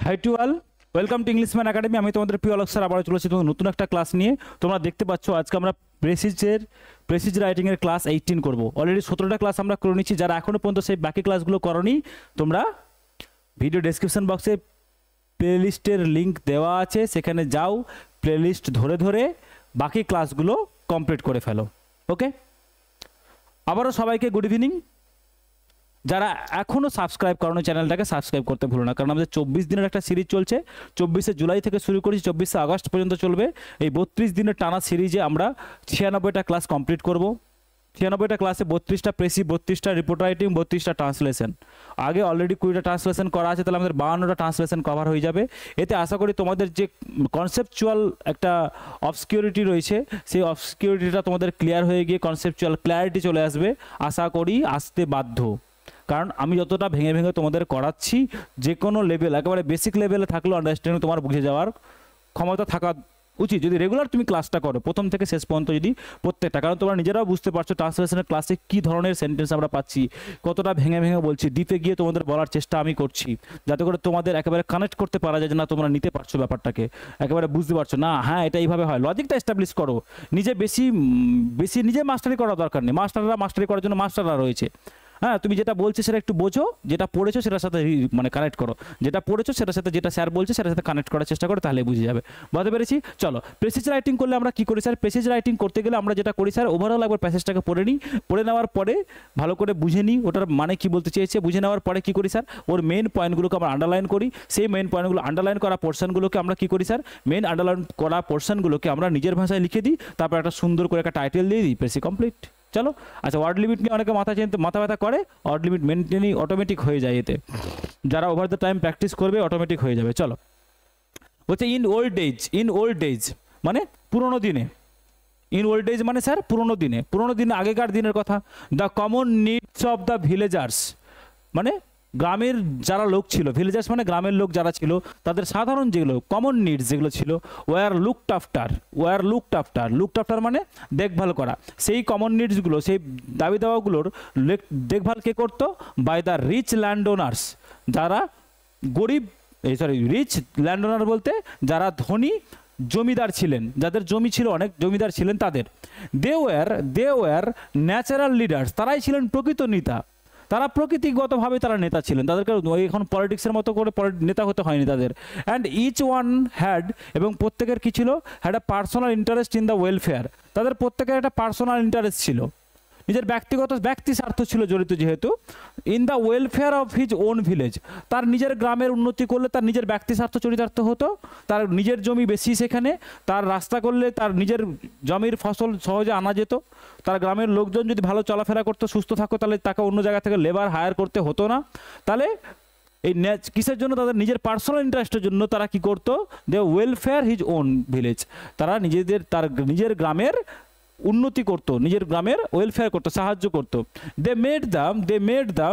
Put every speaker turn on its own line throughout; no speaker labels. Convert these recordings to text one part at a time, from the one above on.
High to all, welcome to Englishman Academy. আমি তোমাদের প্রিয় আলোক স্যার আবার চলেছি তোমাদের নতুন একটা ক্লাস নিয়ে। তোমরা দেখতে পাচ্ছ আজকে আমরা প্রেসিজ রাইটিংয়ের ক্লাস 18 করব। অলরেডি 17টা ক্লাস আমরা করে নিচ্ছি। যারা এখনও পর্যন্ত সেই বাকি ক্লাসগুলো করনি, তোমরা ভিডিও ডেসক্রিপশন বক্সে প্লেলিস্টের লিঙ্ক দেওয়া আছে, সেখানে যাও, প্লেলিস্ট ধরে ধরে বাকি ক্লাসগুলো কমপ্লিট করে ফেলো। ওকে, আবারও সবাইকে গুড ইভিনিং। যারা এখনও সাবস্ক্রাইব করেন চ্যানেলটাকে সাবস্ক্রাইব করতে ভুলো না, কারণ আমাদের 24 দিনের একটা সিরিজ চলছে। 24শে জুলাই থেকে শুরু করেছি, 24শে আগস্ট পর্যন্ত চলবে। এই 32 দিনের টানা সিরিজে আমরা 96টা ক্লাস কমপ্লিট করব। 96টা ক্লাসে 32টা প্রেসি, 32টা রিপোর্ট রাইটিং, 32টা ট্রান্সলেশন। আগে অলরেডি 20টা ট্রান্সলেশন করা আছে, তাহলে আমাদের 52টা ট্রান্সলেশন কভার হয়ে যাবে। এতে আশা করি তোমাদের যে কনসেপচুয়াল একটা অবসকিউরিটি রয়েছে, সেই অবসকিউরিটিটা তোমাদের ক্লিয়ার হয়ে গিয়ে কনসেপচুয়াল ক্ল্যারিটি চলে আসবে। আশা করি আসতে বাধ্য, কারণ আমি যতটা ভেঙে ভেঙে তোমাদের করাচ্ছি, যে কোনো লেভেল, একেবারে বেসিক লেভেলে থাকলেও আন্ডারস্ট্যান্ডিং তোমার বুঝে যাওয়ার ক্ষমতা থাকা উচিত, যদি রেগুলার তুমি ক্লাসটা করো প্রথম থেকে শেষ পর্যন্ত, যদি প্রত্যেকটা। কারণ তোমরা নিজেরাও বুঝতে পারছো ট্রান্সলেশনের ক্লাসে কী ধরনের সেন্টেন্স আমরা পাচ্ছি, কতটা ভেঙে ভেঙে বলছি, ডিপে গিয়ে তোমাদের বলার চেষ্টা আমি করছি, যাতে করে তোমাদের একেবারে কানেক্ট করতে পারা যায় যে না তোমরা নিতে পারছো ব্যাপারটাকে, একেবারে বুঝতে পারছো না, হ্যাঁ এটা এইভাবে হয়। লজিকটা এস্টাবলিশ করো। নিজে নিজে মাস্টারি করার দরকার নেই, মাস্টারি করার জন্য মাস্টাররা রয়েছে। হ্যাঁ, তুমি যেটা বলছো সেটা একটু বোঝো, যেটা পড়েছো সেটার সাথে মানে কানেক্ট করো, যেটা পড়েছো সেটার সাথে যেটা স্যার বলছে সেটার সাথে কানেক্ট করার চেষ্টা করো, তাহলে বুঝে যাবে। বুঝতে পেরেছি? চলো, প্রেসিজ রাইটিং করলে আমরা কী করি স্যার? প্রেসিজ রাইটিং করতে গেলে আমরা যেটা করি স্যার, ওভারঅল একবার প্যাসেজটাকে পড়ে নিই, পড়ে নেওয়ার পরে ভালো করে বুঝে নিই ওটার মানে কী বলতে চেয়েছে। বুঝে নেওয়ার পরে কী করি স্যার? ওর মেন পয়েন্টগুলোকে আমরা আন্ডারলাইন করি। সেই মেন পয়েন্টগুলো আন্ডারলাইন করা পোর্শনগুলোকে আমরা কী করি স্যার? মেন আন্ডারলাইন করা পোর্শনগুলোকে আমরা নিজের ভাষায় লিখে দিই, তারপর একটা সুন্দর করে একটা টাইটেল দিয়ে দিই, প্রেসি কমপ্লিট। চলো, আচ্ছা, ওয়ার্ড লিমিট নিয়ে অনেকে মাথা ব্যথা করে, ওয়ার্ড লিমিট মেনটেনই অটোমেটিক হয়ে যায়, এতে যারা ওভার দ্য টাইম প্র্যাকটিস করবে অটোমেটিক হয়ে যাবে। চলো, বলছে ইন ওল্ড এজ মানে পুরোনো দিনে। ইন ওল্ড এজ মানে স্যার পুরোনো দিনে, আগেকার দিনের কথা। The common needs of the villagers মানে গ্রামের যারা লোক ছিল, ভিলেজার্স মানে গ্রামের লোক যারা ছিল, তাদের সাধারণ যেগুলো কমন নিডস যেগুলো ছিল, ওয়ার লুকড আফটার মানে দেখভাল করা। সেই কমন নিডসগুলো, সেই দাবি দাওয়াগুলোর দেখভাল কে করতো? By the rich land owners, যারা গরিব, রিচ ল্যান্ড ওনার বলতে যারা ধনী জমিদার ছিলেন, যাদের জমি ছিল, অনেক জমিদার ছিলেন তাদের। দে ওয়ার ন্যাচারাল লিডার্স, তারাই ছিলেন প্রকৃত নেতা। তারা প্রকৃতিগতভাবে তারা নেতা ছিলেন, তাদেরকে এখন পলিটিক্সের মতো করে নেতা হতে হয়নি তাদের। অ্যান্ড ইচ ওয়ান হ্যাড, এবং প্রত্যেকের কী ছিল? Had a personal interest in the welfare, তাদের প্রত্যেকের একটা পার্সোনাল ইন্টারেস্ট ছিল, নিজের ব্যক্তি স্বার্থ ছিল জড়িত, যেহেতু in the welfare of his own village, তার নিজের গ্রামের উন্নতি করলে তার নিজের ব্যক্তি স্বার্থ চরিতার্থ হতো, তার নিজের জমি বেশি, সেখানে তার রাস্তা করলে তার নিজের জমির ফসল সহজে আনা যেত, তার গ্রামের লোকজন যদি ভালো চলাফেরা করতো, সুস্থ থাকতো, তাহলে তাকে অন্য জায়গা থেকে লেবার হায়ার করতে হতো না। তাহলে এই কিসের জন্য? তাদের নিজের পার্সোনাল ইন্টারেস্টের জন্য তারা কি করতো? দে ওয়েলফেয়ার হিজ ওন ভিলেজ, তারা নিজের গ্রামের উন্নতি করতো, নিজের গ্রামের ওয়েলফেয়ার করতো, সাহায্য করতো। দে মেড দ্য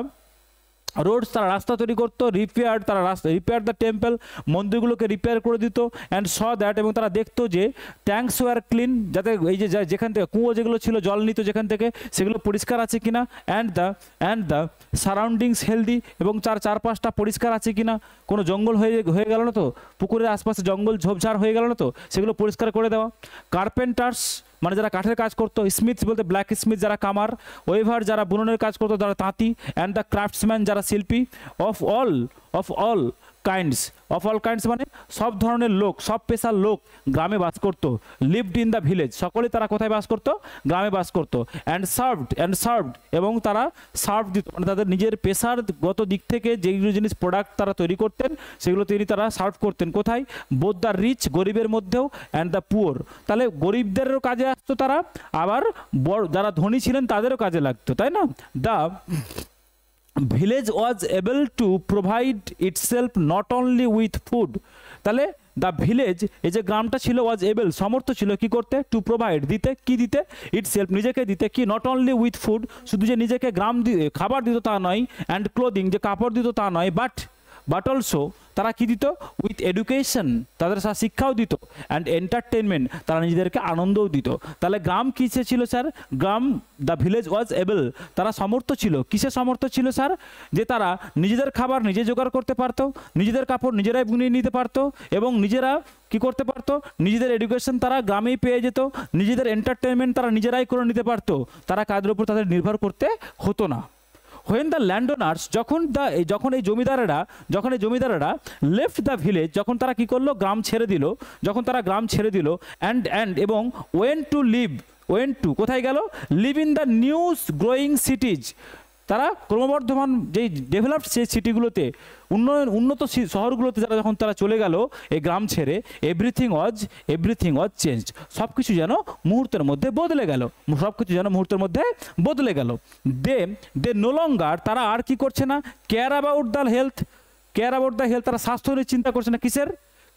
রোডস, তারা রাস্তা তৈরি করতো। রিপেয়ার দ্য টেম্পল, মন্দিরগুলোকে রিপেয়ার করে দিত। অ্যান্ড স দ্যাট, এবং তারা দেখতো যে ট্যাঙ্কস ওয়ার ক্লিন, যাতে এই যে যেখান থেকে কুয়ো যেগুলো ছিল জল নিত যেখান থেকে, সেগুলো পরিষ্কার আছে কিনা। অ্যান্ড দ্য সারাউন্ডিংস হেলদি, এবং চারপাশটা পরিষ্কার আছে কিনা, কোনো জঙ্গল হয়ে গেল না তো, পুকুরের আশপাশে জঙ্গল ঝোপঝাড় হয়ে গেল না তো, সেগুলো পরিষ্কার করে দেওয়া। কার্পেন্টার্স মানে যারা কাঠের কাজ করতো, স্মিথস বলতে ব্ল্যাক স্মিথ যারা কামার, ওয়েভার যারা বুননের কাজ করতো যারা তাঁতি, অ্যান্ড দ্য ক্রাফটসম্যান যারা শিল্পী, অফ অল কাইন্ডস মানে সব ধরনের লোক, সব পেশার লোক গ্রামে বাস করতো। লিভড ইন দ্য ভিলেজ, সকলে তারা কোথায় বাস করতো? গ্রামে বাস করতো। অ্যান্ড সার্ভড, এবং তারা সার্ভ দিত, মানে তাদের নিজের পেশারগত দিক থেকে যেগুলো জিনিস প্রোডাক্ট তারা তৈরি করতেন, সেগুলো তারা সার্ভ করতেন কোথায়? বোথ দ্য রিচ, গরিবের মধ্যেও, অ্যান্ড দ্য পুয়ার, তাহলে গরিবদেরও কাজে আসতো তারা, আবার যারা ধনী ছিলেন তাদেরও কাজে লাগতো, তাই না? The village was able to provide itself not only with food, তাহলে দ্য ভিলেজ, এই যে গ্রামটা ছিল, ওয়াজ এবল সমর্থ ছিল কি করতে? টু প্রোভাইড দিতে, কি দিতে? ইটসেলফ নিজেকে দিতে, কি? নট অনলি উইথ ফুড, শুধু যে নিজেকে খাবার দিত তা নয়, অ্যান্ড ক্লোদিং যে কাপড় দিত তা নয়, বাট অলসো তারা কি দিত? উইথ এডুকেশন, তাদের শিক্ষাও দিত, অ্যান্ড এন্টারটেনমেন্ট, তারা নিজেদেরকে আনন্দও দিত। তাহলে গ্রাম কিসে ছিল sir? Gram, the village was able, তারা সমর্থ ছিল। কিসে সমর্থ ছিল স্যার? যে তারা নিজেদের খাবার নিজে জোগাড় করতে পারতো, নিজেদের কাপড় নিজেরাই বুনিয়ে নিতে পারতো, এবং নিজেরা কি করতে পারতো? নিজেদের এডুকেশন তারা গ্রামেই পেয়ে যেত, নিজেদের এন্টারটেনমেন্ট তারা নিজেরাই করে নিতে পারতো, তারা কাদের উপর তাদের নির্ভর করতে হতো না। হোয়েন দ্য ল্যান্ডওনার্স, যখন এই জমিদারেরা লেফট দ্য ভিলেজ, যখন তারা কি করলো? গ্রাম ছেড়ে দিল। যখন তারা গ্রাম ছেড়ে দিল এবং ওয়েন টু কোথায় গেল? Live in the news growing সিটিজ, তারা ক্রমবর্ধমান যেই ডেভেলপড সেই সিটিগুলোতে, উন্নত শহরগুলোতে যখন তারা চলে গেল এই গ্রাম ছেড়ে, এভরিথিং ওয়াজ চেঞ্জড, সব কিছু যেন মুহূর্তের মধ্যে বদলে গেল, দে নো লঙ্গার, তারা আর কি করছে না? কেয়ার অ্যাবাউট দ্য হেলথ, তারা স্বাস্থ্য নিয়ে চিন্তা করছে না। কিসের?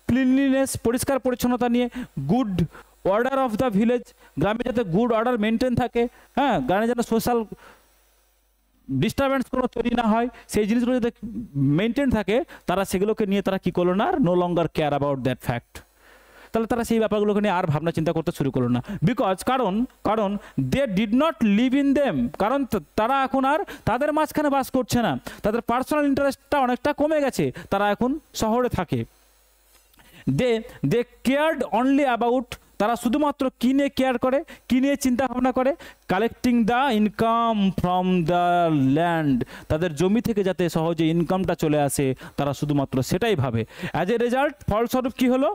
ক্লিনলিনেস, পরিষ্কার পরিচ্ছন্নতা নিয়ে। Good order of the village, গ্রামে যাতে গুড অর্ডার মেনটেন থাকে, হ্যাঁ, গ্রামে যেন সোশ্যাল ডিস্টারবেন্স কোনো তৈরি না হয়, সেই জিনিসগুলো যাতে মেনটেন থাকে, তারা সেগুলোকে নিয়ে তারা কি করলো না? No longer care about that fact. তাহলে তারা সেই ব্যাপারগুলোকে নিয়ে আর ভাবনা চিন্তা করতে শুরু করলো না। কারণ they did not live in them, কারণ তারা এখন আর তাদের মাঝখানে বাস করছে না, তাদের পার্সোনাল ইন্টারেস্টটা অনেকটা কমে গেছে, তারা এখন শহরে থাকে। দে কেয়ার্ড অনলি অ্যাবাউট, তারা শুধুমাত্র কি নিয়ে কেয়ার করে, কি নিয়ে চিন্তা ভাবনা করে? Collecting the income from the land, তাদের জমি থেকে যাতে সহজে ইনকামটা চলে আসে, তারা শুধুমাত্র সেটাই ভাবে। অ্যাজ এ রেজাল্ট, ফলস্বরূপ কি হলো?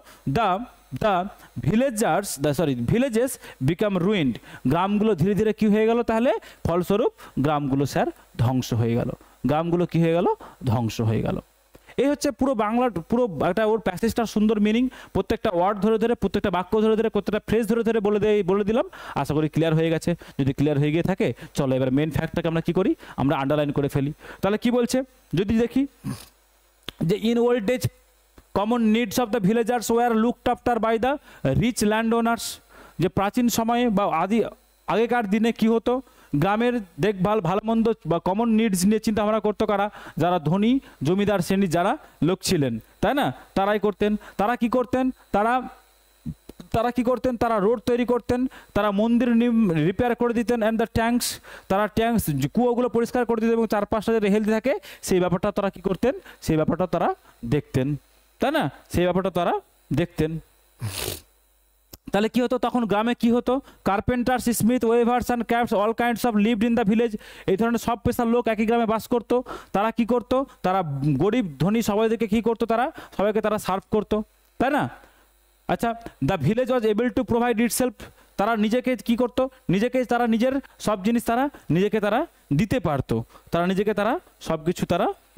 ভিলেজেস বিকাম রুইন্ড, গ্রামগুলো ধীরে ধীরে কি হয়ে গেল? তাহলে ফলস্বরূপ গ্রামগুলো স্যার ধ্বংস হয়ে গেল। গ্রামগুলো কি হয়ে গেল? ধ্বংস হয়ে গেল। এই হচ্ছে পুরো বাংলার পুরো একটা ওর প্যাসেজটার সুন্দর মিনিং। প্রত্যেকটা ওয়ার্ড ধরে ধরে, প্রত্যেকটা বাক্য ধরে ধরে, প্রত্যেকটা ফ্রেজ ধরে ধরে বলে দিলাম। আশা করি ক্লিয়ার হয়ে গেছে। যদি ক্লিয়ার হয়ে গিয়ে থাকে, চলো এবার মেন ফ্যাক্টটাকে আমরা কি করি? আমরা আন্ডারলাইন করে ফেলি। তাহলে কি বলছে? যদি দেখি যে in old age common needs of the villagers were looked after by the rich land owners, যে প্রাচীন সময়ে বা আগেকার দিনে কি হতো? গ্রামের দেখভাল, ভালো মন্দ বা কমন নিডস নিয়ে চিন্তা ভাবনা করতো কারা? যারা ধনী জমিদার শ্রেণীর যারা লোক ছিলেন, তাই না? তারাই করতেন। তারা কি করতেন? তারা রোড তৈরি করতেন, তারা মন্দির রিপেয়ার করে দিতেন, অ্যান্ড দ্য ট্যাঙ্কস, তারা কুয়োগুলো পরিষ্কার করে দিতেন, এবং চারপাশটা যাতে হেলদি থাকে সেই ব্যাপারটা তারা কি করতেন? সেই ব্যাপারটা তারা দেখতেন, তাই না? সেই ব্যাপারটা তারা দেখতেন। তাহলে কি হতো তখন গ্রামে? কি হতো? Carpenters, Smith, weavers and crafts, all kinds of lived in the village, এই ধরনের সব পেশার লোক একই গ্রামে বাস করতো। তারা কি করতো? তারা গরিব ধনী সবাইকে কি করতো? সবাইকে তারা সার্ভ করতো, তাই না? আচ্ছা, the village was able to provide itself, তারা নিজেকে কি করতো? তারা নিজের সব জিনিস তারা দিতে পারতো, সব কিছু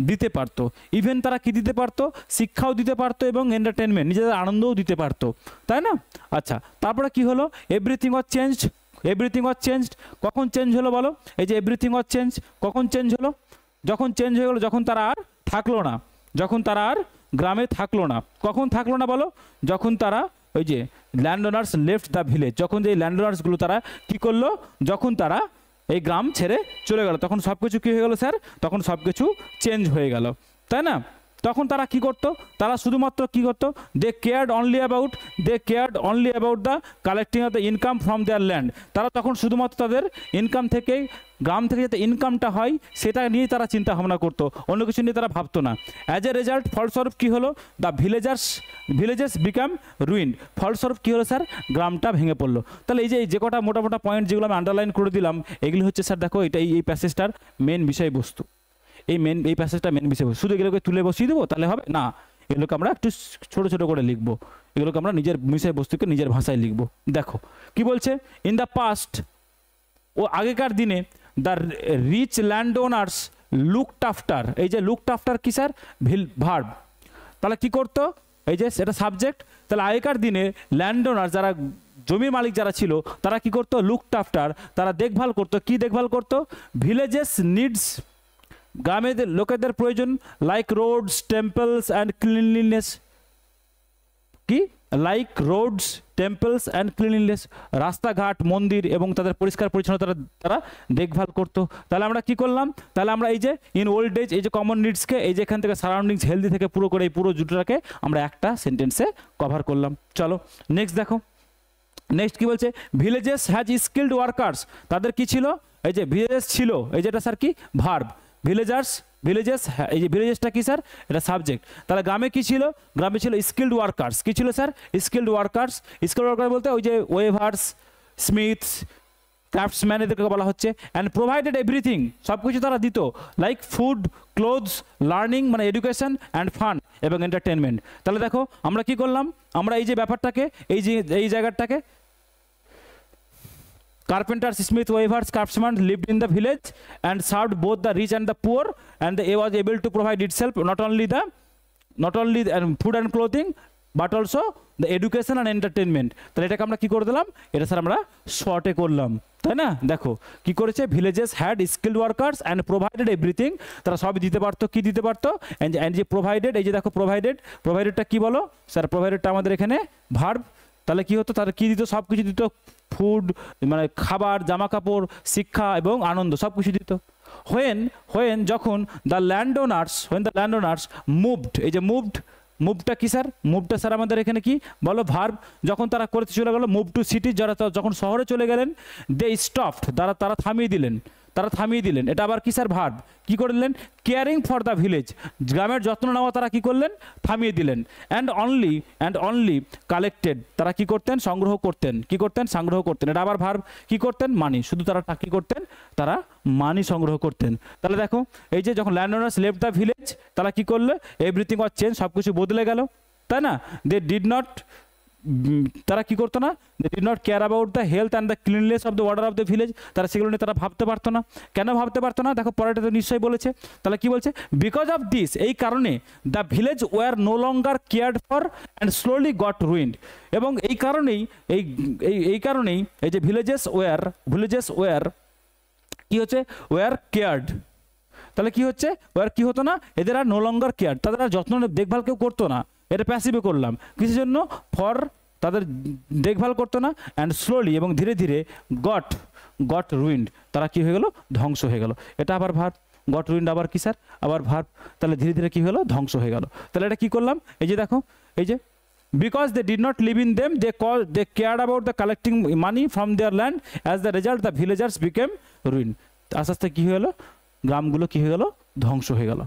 দিতে পারতো। ইভেন তারা কি দিতে পারতো? শিক্ষাও দিতে পারতো এবং এন্টারটেনমেন্ট, নিজেদের আনন্দও দিতে পারতো, তাই না? আচ্ছা, তারপরে কি হলো? Everything was changed. কখন চেঞ্জ হলো বলো? এই যে এভরিথিং ওয়াজ চেঞ্জ, কখন চেঞ্জ হলো? যখন চেঞ্জ হয়ে গেলো, যখন তারা আর থাকলো না, যখন তারা আর গ্রামে থাকলো না। কখন থাকলো না বলো? যখন তারা ওই যে land owners left the village, যখন যে ল্যান্ড ওনার্সগুলো তারা কি করলো? যখন তারা এই গ্রাম ছেড়ে চলে গেল, তখন সব কিছু কী হয়ে গেলো স্যার? তখন সব কিছু চেঞ্জ হয়ে গেল, তাই না? তখন তারা কি করতো? তারা শুধুমাত্র কি করতো? They cared only about the collecting of the income from their land, তারা তখন শুধুমাত্র তাদের ইনকাম থেকেই, গ্রাম থেকে যাতে ইনকামটা হয় সেটা নিয়েই তারা চিন্তা ভাবনা করতো, অন্য কিছু নিয়ে তারা ভাবতো না। অ্যাজ এ রেজাল্ট, ফলস্বরূপ কী হলো? দ্য ভিলেজেস বিকাম রুইন্ড, ফলস্বরূপ কী হলো স্যার? গ্রামটা ভেঙে পড়লো। তাহলে এই যে কটা মোটা পয়েন্ট যেগুলো আমি আন্ডারলাইন করে দিলাম, এগুলি হচ্ছে স্যার দেখো এই প্যাসেজটার মেন বিষয়বস্তু। এই প্যাসেজটা মেন বিষয়বস্তু। শুধু এগুলোকে তুলে বসিয়ে দেবো তাহলে হবে না, এগুলোকে আমরা একটু ছোট ছোট করে লিখবো, এগুলোকে আমরা নিজের বিষয়বস্তুকে নিজের ভাষায় লিখবো। দেখো কি বলছে? ইন দ্য পাস্ট, আগেকার দিনে, the rich land owners looked after, এই যে লুকড আফটার কি স্যার? ভার্ব। তাহলে কি করতো? এই যে এটা সাবজেক্ট। তাহলে আগেকার দিনে ল্যান্ড ওনার, যারা জমির মালিক যারা ছিল, তারা কি করতো? লুকড আফটার, তারা দেখভাল করতো। কি দেখভাল করতো? ভিলেজেস নিডস, গ্রামের লোকেদের প্রয়োজন, like roads, temples and cleanliness, কি like roads, temples and cleanliness, রাস্তাঘাট, মন্দির এবং তাদের পরিষ্কার পরিচ্ছন্নতা তারা দেখভাল করতো। তাহলে আমরা কি করলাম, তাহলে আমরা এই যে ইন ওল্ড এজ, এই যে কমন নিডসকে, এই যে এখান থেকে সারাউন্ডিংস হেলদি থেকে পুরো করে এই পুরো জুটোটাকে আমরা একটা সেন্টেন্সে কভার করলাম। চলো নেক্সট দেখো, নেক্সট কি বলছে, ভিলেজেস হ্যাজ স্কিলড ওয়ার্কার্স, তাদের কি ছিল, এই যে ভিলেজেস ছিল, এই যেটা স্যার কি ভার্ব, ভিলেজার্স, ভিলেজেস, এই যে ভিলেজেসটা কি স্যার, এটা সাবজেক্ট। তাহলে গ্রামে কি ছিল, গ্রামে ছিল স্কিলড ওয়ার্কার্স, কি ছিল sir, skilled workers. Skilled worker বলতে ওই যে ওয়েভার্স, স্মিথস, ক্রাফটসম্যান এদেরকে বলা হচ্ছে। অ্যান্ড প্রোভাইডেড এভরিথিং, সব কিছু তারা দিত, লাইক ফুড, ক্লোথস, লার্নিং মানে এডুকেশন, অ্যান্ড ফান এবং এন্টারটেনমেন্ট। তাহলে দেখো আমরা কি করলাম, আমরা এই যে ব্যাপারটাকে, এই যে এই জায়গাটাকে, carpenters, smith, weavers, craftsmen lived in the village and served both the rich and the poor, and they was able to provide itself not only the food and clothing but also the education and entertainment. তাহলে এটাকে আমরা কি করে দিলাম, এটা sir আমরা শর্টে করলাম, তাই না। দেখো কি করেছে, villages had skilled workers and provided everything, তারা সবই দিতে পারতো, কি দিতে পারতো, অ্যান্ড যে প্রোভাইডেড, এই যে দেখো প্রোভাইডেড, প্রোভাইডেডটা কি বলো স্যার, প্রোভাইডেডটা আমাদের এখানে ভার্ব। তাহলে কি হতো, তারা কি দিত, সব কিছু দিত, ফুড মানে খাবার, জামা কাপড়, শিক্ষা এবং আনন্দ সব কিছু দিত। হোয়েন যখন দ্য ল্যান্ড ওনার্স মুভড, এই যে মুভটা কি স্যার, মুভটা স্যার আমাদের এখানে কি বলো ভার্ব। যখন তারা করতে চলে গেল মুভ টু সিটি, যারা যখন শহরে চলে গেলেন, দে স্টপড, তারা থামিয়ে দিলেন, এটা আবার কি স্যার ভার্ব। কি করলেন, কেয়ারিং ফর দ্য ভিলেজ, গ্রামের যত্ন নেওয়া তারা কি করলেন, থামিয়ে দিলেন। অ্যান্ড অনলি কালেক্টেড, তারা কি করতেন, সংগ্রহ করতেন, এটা আবার ভার্ব। কি করতেন, মানি, শুধু তারা কি করতেন, তারা মানি সংগ্রহ করতেন। তাহলে দেখো এই যে যখন land owners left the village, তারা কি করলো, এভরিথিং ওয়াজ চেঞ্জ, সব কিছু বদলে গেল, তাই না। দে ডিড নট, তারা কি করতো না, they did not care about the health and the cleanliness of the water of the village, তারা সেগুলো নিয়ে তারা ভাবতে পারতো না। কেন ভাবতে পারতো না, দেখো পরেটা তো নিশ্চয়ই বলেছে। তাহলে কি বলছে, বিকজ অফ দিস, এই কারণে, the village were no longer cared for and slowly got ruined, এবং এই কারণেই এই যে ভিলেজেস ওয়ার কি হচ্ছে, ওয়ার কেয়ার্ড, তাহলে কি হচ্ছে, ওয়ার কি হতো না, এদের আর নো লঙ্গার কেয়ার, তাদের আর যত্ন দেখভাল কেউ করতো না। এটা প্যাসিভে করলাম, কিসের জন্য, ফর, তাদের দেখভাল করতো না, অ্যান্ড স্লোলি এবং ধীরে ধীরে গট রুইন্ড, তারা কি হয়ে গেল, ধ্বংস হয়ে গেল। এটা আবার ভার্ব, গট রুইন্ড আবার কি স্যার, আবার ভার্ব। তাহলে ধীরে ধীরে কি হলো, ধ্বংস হয়ে গেল। তাহলে এটা কি করলাম, এই যে দেখো, এই যে because they did not live in them, they cared about the collecting money from their land, as the result the villagers became ruined, আস্তে আস্তে কি হয়ে গেল, গ্রামগুলো কি হয়ে গেল, ধ্বংস হয়ে গেল।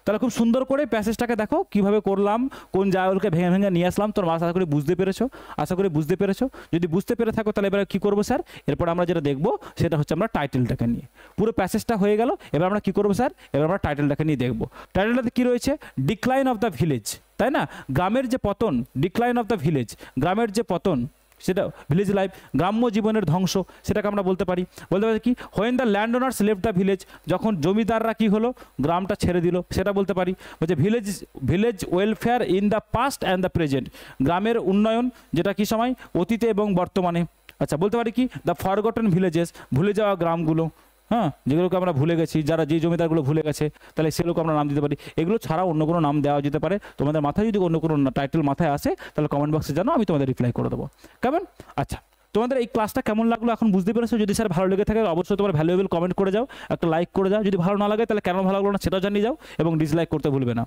তাহলে খুব সুন্দর করে প্যাসেজটাকে দেখো কিভাবে করলাম, কোন জায়গাগুলোকে ভেঙে ভেঙে নিয়ে আসলাম, তোর আশা করি বুঝতে পেরেছো। যদি বুঝতে পেরে থাকো তাহলে এবার কী করবো স্যার, এরপর আমরা যেটা দেখবো সেটা হচ্ছে আমরা টাইটেলটাকে নিয়ে, পুরো প্যাসেজটা হয়ে গেল, এবার আমরা কী করবো স্যার, এবার আমরা টাইটেলটাকে নিয়ে দেখবো। টাইটেলটাতে কী রয়েছে, ডিক্লাইন অফ দ্য ভিলেজ, তাই না, গ্রামের যে পতন, ডিক্লাইন অফ দ্য ভিলেজ, গ্রামের যে পতন, সেটা ভিলেজ লাইফ, গ্রাম্য জীবনের ধ্বংস, সেটাকে আমরা বলতে পারি কি, when the land owners left the village, যখন জমিদাররা কি হলো, গ্রামটা ছেড়ে দিল, সেটা বলতে পারি। বলছে village welfare in the past and the present, গ্রামের উন্নয়ন যেটা কি সময়, অতীতে এবং বর্তমানে। আচ্ছা বলতে পারি কি, দ্য ফরগটন ভিলেজেস, ভুলে যাওয়া গ্রামগুলো, হ্যাঁ, যেগুলোকে আমরা ভুলে গেছি, যারা যে জমিদারগুলো ভুলে গেছে, তাহলে সেগুলোকে আমরা নাম দিতে পারি। এগুলো ছাড়াও অন্য কোনো নাম দেওয়া যেতে পারে। তোমাদের মাথায় যদি অন্য কোনো টাইটেল মাথায় আসে তাহলে কমেন্ট বক্সে জানো, আমি তোমাদের রিপ্লাই করে দেবো, কেমন। আচ্ছা, তোমাদের এই ক্লাসটা কেমন লাগলো এখন বুঝতে পেরেছো। যদি স্যার ভালো লেগে থাকে অবশ্যই তোমার ভ্যালুয়েবল কমেন্ট করে যাও, একটা লাইক করে যাও। যদি ভালো না লাগে তাহলে কেন ভালো লাগলো না সেটাও জানিয়ে যাও, এবং ডিসলাইক করতে ভুলবে না।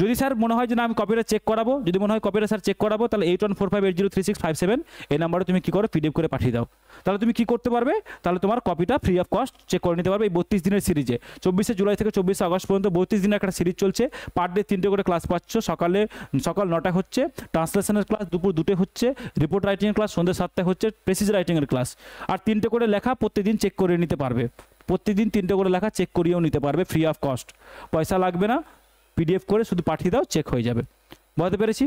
যদি স্যার মনে হয় যে না আমি কপিরাইট চেক করাবো, যদি মনে হয় কপিরাইট স্যার চেক করাবো, তাহলে 8145803657 এই নাম্বারে তুমি কী করো, পিডিএফ করে পাঠিয়ে দাও। তাহলে তুমি কি করতে পারবে, তাহলে তোমার কপিটা ফ্রি অফ কস্ট চেক করে নিতে পারবে। এই 32 দিনের সিরিজে 24শে জুলাই থেকে 24শে আগস্ট পর্যন্ত 32 দিনের একটা সিরিজ চলছে। পার ডে 3টে করে ক্লাস পাচ্ছ। সকাল 9টায় হচ্ছে ট্রান্সলেশনের ক্লাস, দুপুর 2টে হচ্ছে রিপোর্ট রাইটিংয়ের ক্লাস, সন্ধ্যে 7টায় হচ্ছে প্রেসিজ রাইটিংয়ের ক্লাস। আর 3টে করে লেখা প্রত্যেকদিন চেক করে নিতে পারবে, প্রত্যেকদিন 3টে করে লেখা চেক করিয়েও নিতে পারবে ফ্রি অফ কস্ট, পয়সা লাগবে না। পিডিএফ করে শুধু পাঠিয়ে দাও, চেক হয়ে যাবে। বুঝতে পেরেছি।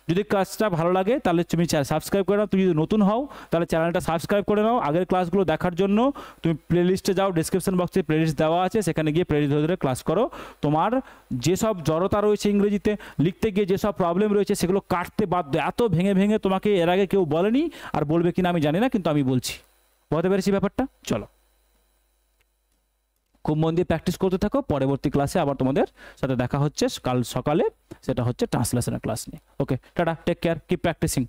যদি কাজটা ভালো লাগে তাহলে তুমি সাবস্ক্রাইব করে নাও। তুমি যদি নতুন হও তাহলে চ্যানেলটা সাবস্ক্রাইব করে নাও। আগের ক্লাসগুলো দেখার জন্য তুমি প্লেলিস্টে যাও, ডিসক্রিপশন বক্সে প্লেলিস্ট দেওয়া আছে, সেখানে গিয়ে প্লেলিস্ট ধরে ধরে ক্লাস করো। তোমার যেসব জড়তা রয়েছে ইংরেজিতে লিখতে গিয়ে, যেসব প্রবলেম রয়েছে সেগুলো কাটতে বাধ্য। এত ভেঙে ভেঙে তোমাকে এর আগে কেউ বলেনি, আর বলবে কিনা আমি জানি না, কিন্তু আমি বলছি। বুঝতে পেরেছি ব্যাপারটা। চলো। খুব মন দিয়ে প্র্যাকটিস করতে থাকো, পরবর্তী ক্লাসে আবার তোমাদের সাথে দেখা হচ্ছে কাল সকালে, সেটা হচ্ছে ট্রান্সলেশনের ক্লাস নিয়ে। Okay, tata, take care, keep practising.